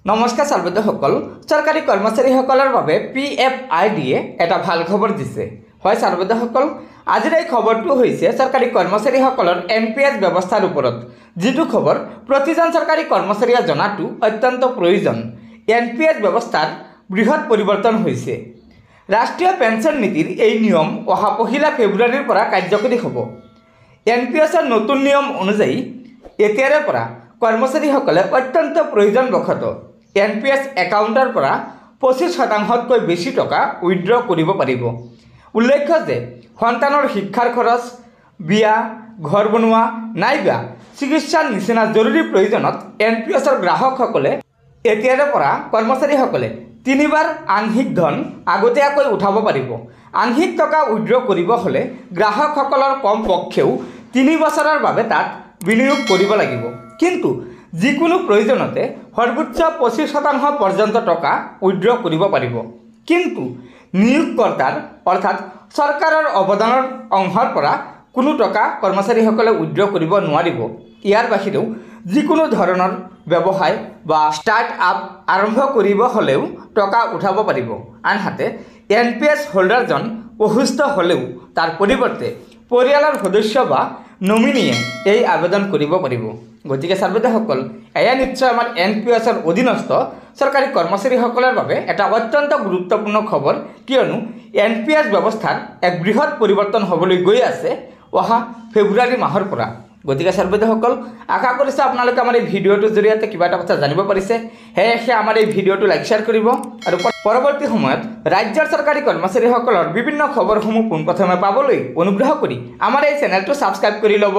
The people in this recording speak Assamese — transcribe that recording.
নমস্কাৰ ছাৰ্বদসকল চৰকাৰী কৰ্মচাৰীসকলৰ বাবে PFIDয়ে এটা ভাল খবৰ দিছে। হয় ছাৰ্বদসকল, আজিৰ এই খবৰটো হৈছে চৰকাৰী কৰ্মচাৰীসকলৰ NPS ব্যৱস্থাৰ ওপৰত, যিটো খবৰ প্ৰতিজন চৰকাৰী কৰ্মচাৰীয়ে জনাটো অত্যন্ত প্ৰয়োজন। NPS ব্যৱস্থাৰ বৃহৎ পৰিৱৰ্তন হৈছে। ৰাষ্ট্ৰীয় পেঞ্চন নীতিৰ এই নিয়ম অহা 1 ফেব্ৰুৱাৰীৰ পৰা কাৰ্যকৰী হ'ব। NPSৰ নতুন নিয়ম অনুযায়ী এতিয়াৰে পৰা কৰ্মচাৰীসকলে অত্যন্ত প্ৰয়োজন বশত NPS একাউণ্টৰ পৰা 25%তকৈ বেছি টকা উইথড্ৰ কৰিব পাৰিব। উল্লেখ্য যে সন্তানৰ শিক্ষাৰ খৰচ, বিয়া, ঘৰ বনোৱা নাইবা চিকিৎসাৰ নিচিনা জৰুৰী প্ৰয়োজনত NPSৰ গ্ৰাহকসকলে এতিয়াৰে পৰা কৰ্মচাৰীসকলে 3 বাৰ আংশিক ধন আগতীয়াকৈ উঠাব পাৰিব। আংশিক টকা উইথড্ৰ কৰিব হ'লে গ্ৰাহকসকলৰ কমপক্ষেও 3 বছৰৰ বাবে তাত বিনিয়োগ কৰিব লাগিব। কিন্তু যিকোনো প্ৰয়োজনতে সৰ্বোচ্চ 25% পৰ্যন্ত টকা উইথড্ৰ কৰিব পাৰিব। কিন্তু নিয়োগকৰ্তাৰ অৰ্থাৎ চৰকাৰৰ অৱদানৰ অংশৰ পৰা কোনো টকা কৰ্মচাৰীসকলে উইথড্ৰ কৰিব নোৱাৰিব। ইয়াৰ বাহিৰেও যিকোনো ধৰণৰ ব্যৱসায় বা ষ্টাৰ্টআপ আৰম্ভ কৰিব হ'লেও টকা উঠাব পাৰিব। আনহাতে NPS হোল্ডাৰজন অসুস্থ হ'লেও তাৰ পৰিৱৰ্তে পৰিয়ালৰ সদস্য বা নমিনীয়ে এই আবেদন কৰিব পাৰিব। গতিকে ছাৰ্বদসকল, এয়া নিশ্চয় আমাৰ NPSৰ অধীনস্থ চৰকাৰী কৰ্মচাৰীসকলৰ বাবে এটা অত্যন্ত গুৰুত্বপূৰ্ণ খবৰ, কিয়নো NPS ব্যৱস্থাৰ এক বৃহৎ পৰিৱৰ্তন হ'বলৈ গৈ আছে অহা ফেব্ৰুৱাৰী মাহৰ পৰা। গতিকে ছাৰ্বদসকল, আশা কৰিছোঁ আপোনালোকে আমাৰ এই ভিডিঅ'টোৰ জৰিয়তে কিবা এটা কথা জানিব পাৰিছে। সেয়েহে আমাৰ এই ভিডিঅ'টো লাইক শ্বেয়াৰ কৰিব আৰু পৰৱৰ্তী সময়ত ৰাজ্যৰ চৰকাৰী কৰ্মচাৰীসকলৰ বিভিন্ন খবৰসমূহ পোনপ্ৰথমে পাবলৈ অনুগ্ৰহ কৰি আমাৰ এই চেনেলটো ছাবস্ক্ৰাইব কৰি ল'ব।